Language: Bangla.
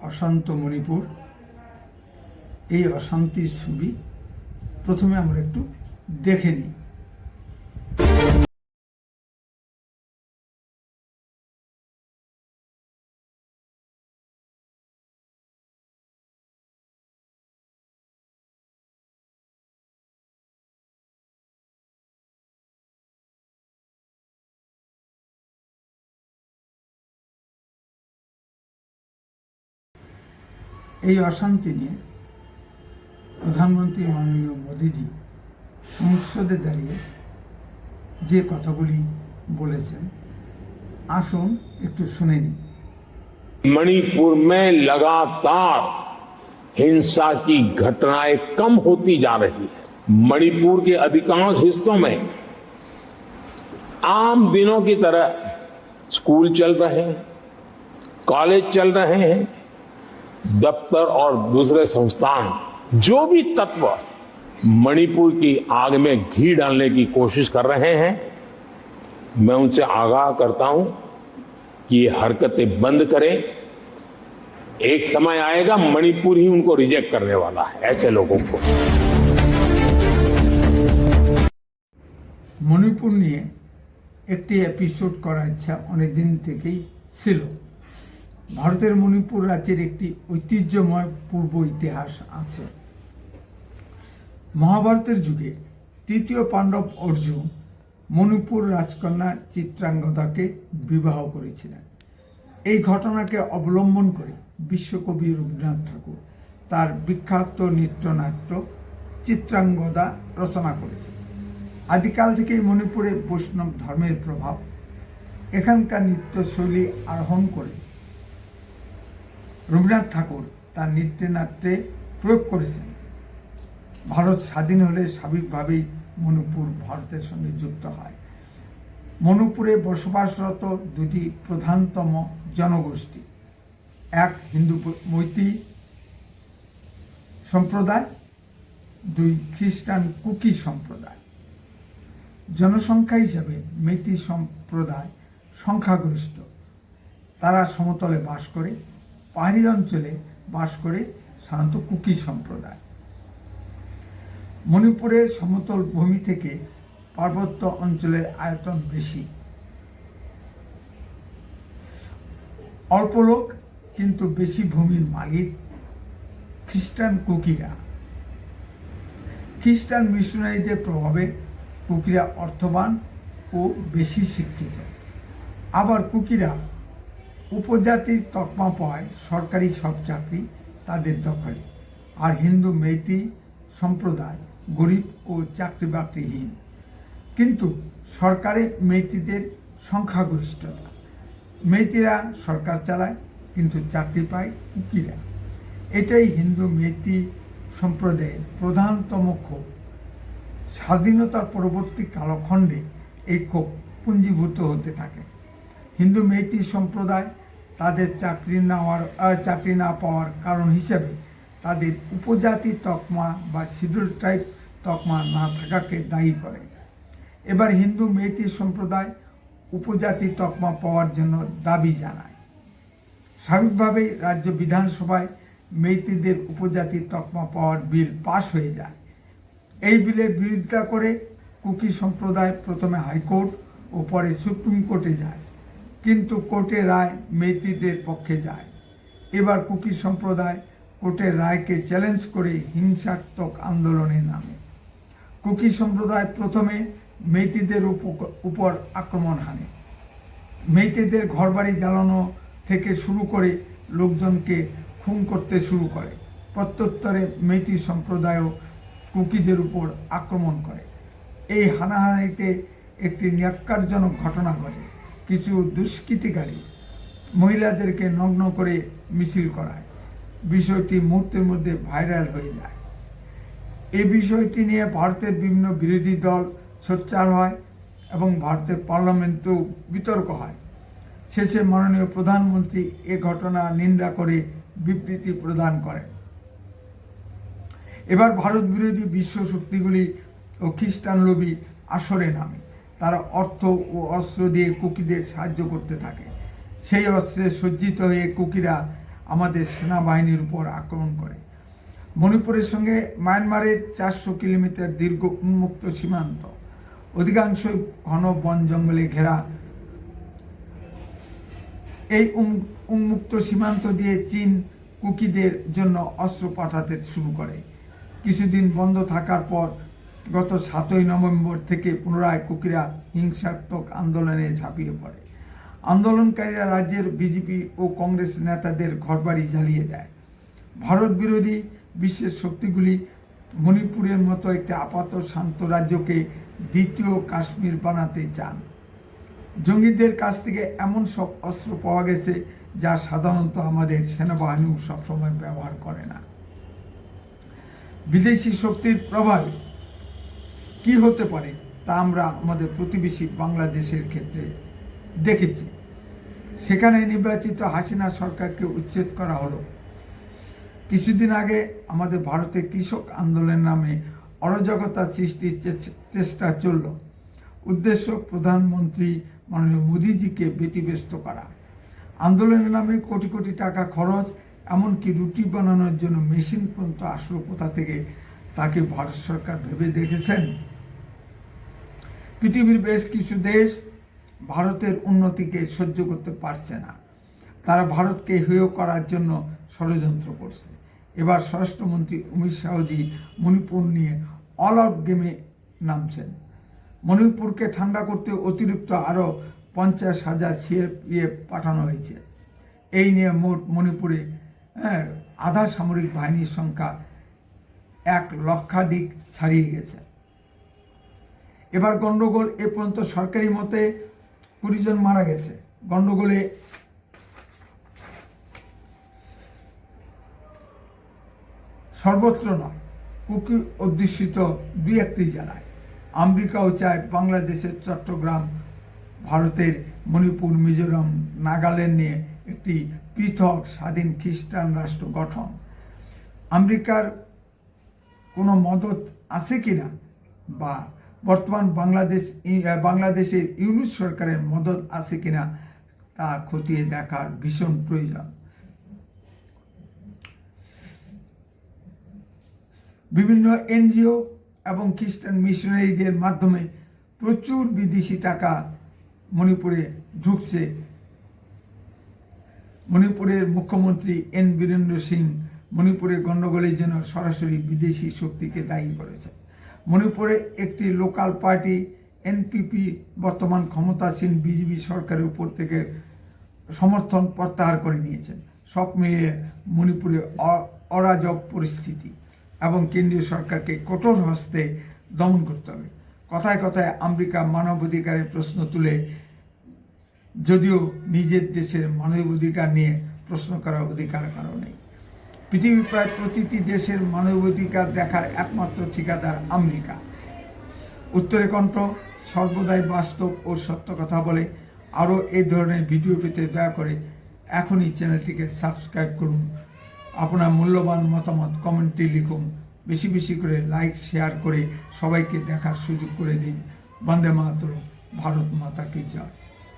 অশান্ত মণিপুর, এই অশান্তির ছবি প্রথমে আমরা একটু দেখে নিই। এই অশান্তি নিয়ে প্রধানমন্ত্রী মাননীয় মোদীজি সংসদে দাঁড়িয়ে যে কথাগুলি বলেছেন, আসুন একটু শুনে নিই। मणिपुर में लगातार हिंसा की घटनाएं कम होती जा रही है। मणिपुर के अधिकांश हिस्सों में आम दिनों की तरह स्कूल चल रहे हैं, कॉलेज चल रहे हैं, दफ्तर और दूसरे संस्थान, जो भी तत्व मणिपुर की आग में घी डालने की कोशिश कर रहे हैं, मैं उनसे आगाह करता हूं कि ये हरकतें बंद करें। एक समय आएगा मणिपुर ही उनको रिजेक्ट करने वाला है, ऐसे लोगों को। মণিপুর নিয়ে একটি এপিসোড করার ইচ্ছা অনেক দিন থেকেই ছিল। ভারতের মণিপুর রাজ্যের একটি ঐতিহ্যময় পূর্ব ইতিহাস আছে। মহাভারতের যুগে তৃতীয় পাণ্ডব অর্জুন মণিপুর রাজকন্যা চিত্রাঙ্গদাকে বিবাহ করেছিলেন। এই ঘটনাকে অবলম্বন করে বিশ্বকবি রবীন্দ্রনাথ ঠাকুর তার বিখ্যাত নৃত্যনাট্য চিত্রাঙ্গদা রচনা করেছেন। আদিকাল থেকেই মণিপুরে বৈষ্ণব ধর্মের প্রভাব এখানকার নৃত্যশৈলী আরোহণ করে রবীন্দ্রনাথ ঠাকুর তার নৃত্যনাট্যে প্রয়োগ করেছেন। ভারত স্বাধীন হলে স্বাভাবিকভাবেই মণিপুর ভারতের সঙ্গে যুক্ত হয়। মণিপুরে বসবাসরত দুটি প্রধানতম জনগোষ্ঠী, এক হিন্দু মৈতী সম্প্রদায়, দুই খ্রিস্টান কুকি সম্প্রদায়। জনসংখ্যা হিসাবে মেইতি সম্প্রদায় সংখ্যাগরিষ্ঠ। তারা সমতলে বাস করে, পাহাড়ি অঞ্চলে বাস করে সাধারণত কুকি সম্প্রদায়। মণিপুরের সমতল ভূমি থেকে পার্বত্য অঞ্চলের আয়তন বেশি। অল্প লোক কিন্তু বেশি ভূমির মালিক খ্রিস্টান কুকিরা। খ্রিস্টান মিশনারিদের প্রভাবে কুকিরা অর্থবান ও বেশি শিক্ষিত। আবার কুকিরা উপজাতির তকমা পাওয়ায় সরকারি সব চাকরি তাদের দখলে। আর হিন্দু মেইতি সম্প্রদায় গরিব ও চাকরি বাকরিহীন। কিন্তু সরকারে মেইতিদের সংখ্যাগরিষ্ঠতা। মেইতিরা সরকার চালায়, কিন্তু চাকরি পায় কুকিরা। এটাই হিন্দু মেইতি সম্প্রদায়ের প্রধানতম ক্ষোভ। স্বাধীনতার পরবর্তী কালখণ্ডে এই ক্ষোভ পুঞ্জীভূত হতে থাকে। হিন্দু মেইতি সম্প্রদায় তাদের চাকরি না পাওয়ার কারণ হিসেবে তাদের উপজাতি তকমা বা শিডিউল ট্রাইব তকমা না থাকাকে দায়ী করে। এবার হিন্দু মেইতি সম্প্রদায় উপজাতি তকমা পাওয়ার জন্য দাবি জানায়। স্বাভাবিকভাবেই রাজ্য বিধানসভায় মেইতিদের উপজাতি তকমা পাওয়ার বিল পাশ হয়ে যায়। এই বিলের বিরোধিতা করে কুকি সম্প্রদায় প্রথমে হাইকোর্ট ও পরে সুপ্রিম কোর্টে যায়, কিন্তু কোর্টের রায় মেইতিদের পক্ষে যায়। এবার কুকি সম্প্রদায় কোর্টের রায়কে চ্যালেঞ্জ করে হিংসাত্মক আন্দোলনে নামে। কুকি সম্প্রদায় প্রথমে মেইতিদের উপর আক্রমণ হানে। মেইতিদের ঘরবাড়ি জ্বালানো থেকে শুরু করে লোকজনকে খুন করতে শুরু করে। প্রত্যুত্তরে মেইতি সম্প্রদায়ও কুকিদের উপর আক্রমণ করে। এই হানাহানিতে একটি ন্যক্কারজনক ঘটনা ঘটে। কিছু দুষ্কৃতিকারী মহিলাদেরকে নগ্ন করে মিছিল করায়। বিষয়টি মুহূর্তের মধ্যে ভাইরাল হয়ে যায়। এই বিষয়টি নিয়ে ভারতের বিভিন্ন বিরোধী দল সোচ্চার হয় এবং ভারতের পার্লামেন্টেও বিতর্ক হয়। শেষে মাননীয় প্রধানমন্ত্রী এ ঘটনা নিন্দা করে বিবৃতি প্রদান করেন। এবার ভারত বিরোধী বিশ্ব শক্তিগুলি ও খ্রিস্টান লবি আসরে নামে। তারা অর্থ ও অস্ত্র দিয়ে কুকিদের সাহায্য করতে থাকে। সেই অস্ত্রে সজ্জিত হয়ে কুকিরা আমাদের সেনাবাহিনীর উপর আক্রমণ করে। মণিপুরের সঙ্গে মায়ানমারের 400 কিলোমিটার দীর্ঘ উন্মুক্ত সীমান্ত, অধিকাংশই ঘন বন জঙ্গলে ঘেরা। এই উন্মুক্ত সীমান্ত দিয়ে চীন কুকিদের জন্য অস্ত্র পাঠাতে শুরু করে। কিছুদিন বন্ধ থাকার পর গত 7ই নভেম্বর থেকে পুনরায় কুকিরা হিংসাত্মক আন্দোলনে ঝাঁপিয়ে পড়ে। আন্দোলনকারীরা রাজ্যের বিজেপি ও কংগ্রেস নেতাদের ঘরবাড়ি জ্বালিয়ে দেয়। ভারত বিরোধী বিশ্বের শক্তিগুলি মণিপুরের মতো একটি আপাত শান্ত রাজ্যকে দ্বিতীয় কাশ্মীর বানাতে চান। জঙ্গিদের কাছ থেকে এমন সব অস্ত্র পাওয়া গেছে যা সাধারণত আমাদের সেনাবাহিনীও সবসময় ব্যবহার করে না। বিদেশি শক্তির প্রভাবে কি হতে পারে তা আমরা আমাদের প্রতিবেশী বাংলাদেশের ক্ষেত্রে দেখেছি। সেখানে নির্বাচিত হাসিনা সরকারকে উচ্ছেদ করা হলো। কিছুদিন আগে আমাদের ভারতে কৃষক আন্দোলনের নামে অরাজকতা সৃষ্টির চেষ্টা চলল। উদ্দেশ্য প্রধানমন্ত্রী মাননীয় মোদীজিকে ব্যতিব্যস্ত করা। আন্দোলনের নামে কোটি কোটি টাকা খরচ, এমনকি রুটি বানানোর জন্য মেশিন পর্যন্ত আসলো কোথা থেকে, তাকে ভারত সরকার ভেবে দেখেছেন? পৃথিবীর বেশ কিছু দেশ ভারতের উন্নতিকে সহ্য করতে পারছে না। তারা ভারতকে হেয় করার জন্য ষড়যন্ত্র করছে। এবার স্বরাষ্ট্রমন্ত্রী অমিত শাহজি মণিপুর নিয়ে অল আউট গেমে নামছেন। মণিপুরকে ঠান্ডা করতে অতিরিক্ত আরও 50,000 সিআরপিএফ পাঠানো হয়েছে। এই নিয়ে মোট মণিপুরে আধা সামরিক বাহিনীর সংখ্যা 1 লক্ষাধিক ছাড়িয়ে গেছে। এবার গন্ডগোল, এ পর্যন্ত সরকারি মতে 20 জন মারা গেছে। গন্ডগোলে সর্বত্র নয়, কুকি অধ্যুষিত 2-1টি জেলায়। আমেরিকাও চায় বাংলাদেশের চট্টগ্রাম, ভারতের মণিপুর, মিজোরাম, নাগাল্যান্ড নিয়ে একটি পৃথক স্বাধীন খ্রিস্টান রাষ্ট্র গঠন। আমেরিকার কোনো মদত আছে কিনা, বা বর্তমান বাংলাদেশে ইউনূস সরকারের মদত আছে কিনা তা খতিয়ে দেখার ভীষণ প্রয়োজন। বিভিন্ন এনজিও এবং খ্রিস্টান মিশনারিদের মাধ্যমে প্রচুর বিদেশি টাকা মণিপুরে ঢুকছে। মণিপুরের মুখ্যমন্ত্রী এন বীরেন্দ্র সিং মণিপুরের গণ্ডগোলের জন্য সরাসরি বিদেশি শক্তিকে দায়ী করেছে। মণিপুরে একটি লোকাল পার্টি এনপিপি বর্তমান ক্ষমতাসীন বিজেপি সরকারের উপর থেকে সমর্থন প্রত্যাহার করে নিয়েছেন। সব মিলিয়ে মণিপুরে অরাজক পরিস্থিতি এবং কেন্দ্রীয় সরকারকে কঠোর হস্তে দমন করতে হবে। কথায় কথায় আমেরিকা মানবাধিকারের প্রশ্ন তুলে, যদিও নিজের দেশের মানবাধিকার নিয়ে প্রশ্ন করার অধিকার কারো নেই। পৃথিবীর প্রায় প্রতিটি দেশের মানবাধিকার দেখার একমাত্র ঠিকাদার আমেরিকা। উত্তরে কণ্ঠ সর্বদাই বাস্তব ও সত্য কথা বলে। আরও এই ধরনের ভিডিও পেতে দয়া করে এখনই চ্যানেলটিকে সাবস্ক্রাইব করুন। আপনার মূল্যবান মতামত কমেন্টে লিখুন। বেশি বেশি করে লাইক শেয়ার করে সবাইকে দেখার সুযোগ করে দিন। বন্দে মাতরম। ভারত মাতা কি জয়।